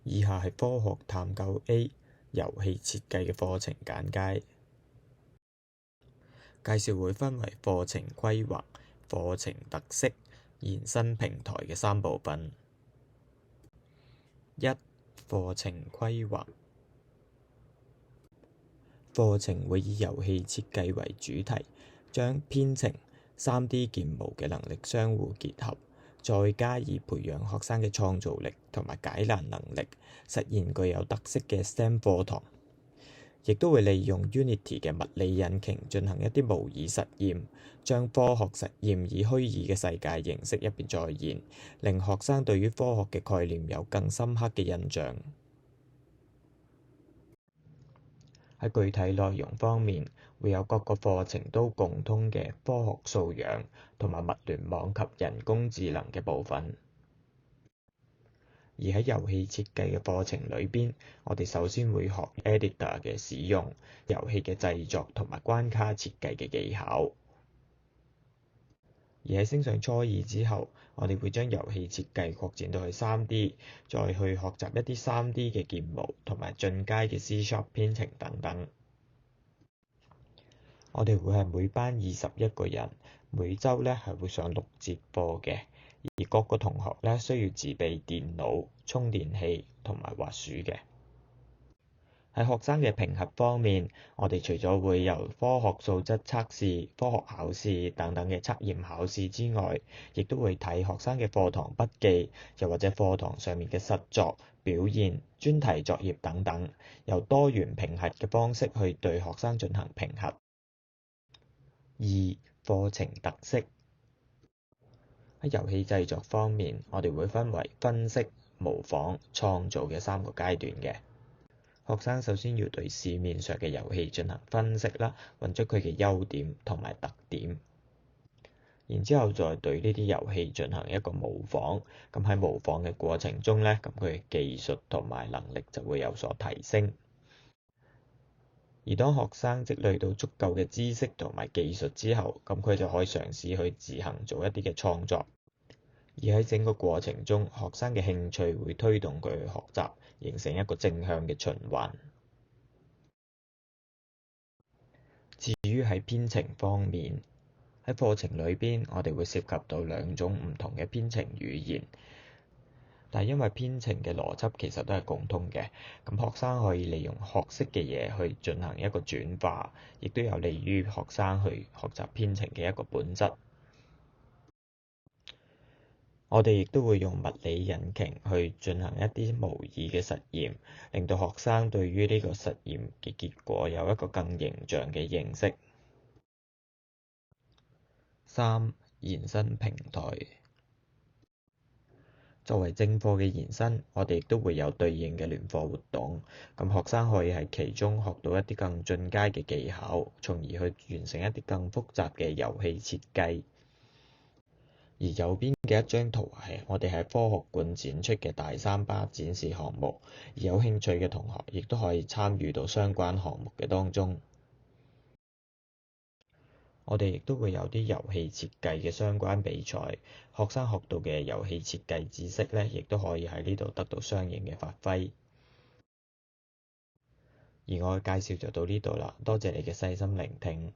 以下係科學探究 A 遊戲設計嘅課程簡介。介紹會分為課程規劃、課程特色、延伸平台嘅3部分。1、課程規劃。課程會以遊戲設計為主題，將編程、3D 建模嘅能力相互結合，再加以培養學生嘅創造力同埋解難能力，實現具有特色嘅 STEM 課堂。亦都會利用 Unity 嘅物理引擎進行一啲模擬實驗，將科學實驗以虛擬嘅世界形式入邊再現，令學生對於科學嘅概念有更深刻嘅印象。喺具體內容方面，會有各個課程都共通嘅科學素養同埋物聯網及人工智能嘅部分。而喺遊戲設計嘅課程裏邊，我哋首先會學 Editor 嘅使用、遊戲嘅製作同埋關卡設計嘅技巧。而喺升上初二之後，我哋會將遊戲設計擴展到去 3D， 再去學習一啲 3D 嘅建模同埋進階嘅 C# 編程等等。我哋會係每班21個人，每週係會上6節課嘅。而各個同學需要自備電腦、充電器同埋滑鼠嘅。喺學生嘅評核方面，我哋除咗會由科學素質測試、科學考試等等嘅測驗考試之外，亦都會睇學生嘅課堂筆記，又或者課堂上面嘅實作、表現、專題作業等等，由多元評核嘅方式去對學生進行評核。2、課程特色。喺遊戲製作方面，我哋會分為分析、模仿、創造嘅3個階段嘅。學生首先要對市面上嘅遊戲進行分析啦，揾出佢嘅優點同埋特點，然之後再對呢啲遊戲進行一個模仿。咁喺模仿嘅過程中呢，咁佢嘅技術同埋能力就會有所提升。而當學生積累到足夠嘅知識同埋技術之後，咁佢就可以嘗試去自行做一啲嘅創作。而喺整個過程中，學生嘅興趣會推動佢去學習，形成一個正向嘅循環。至於喺編程方面，喺課程裏邊，我哋會涉及到2種唔同嘅編程語言。但係因為編程嘅邏輯其實都係共通嘅，咁學生可以利用學識嘅嘢去進行一個轉化，亦都有利於學生去學習編程嘅一個本質。我哋亦都會用物理引擎去進行一啲模擬嘅實驗，令到學生對於呢個實驗嘅結果有一個更形象嘅認識。3、延伸平台。作為正課嘅延伸，我哋亦都會有對應嘅聯課活動，咁學生可以喺其中學到一啲更進階嘅技巧，從而去完成一啲更複雜嘅遊戲設計。而右邊嘅一張圖係我哋喺科學館展出嘅大三巴展示項目，而有興趣嘅同學亦都可以參與到相關項目嘅當中。我哋亦都會有啲遊戲設計嘅相關比賽，學生學到嘅遊戲設計知識亦都可以喺呢度得到相應嘅發揮。而我嘅介紹就到呢度啦，多謝你嘅細心聆聽。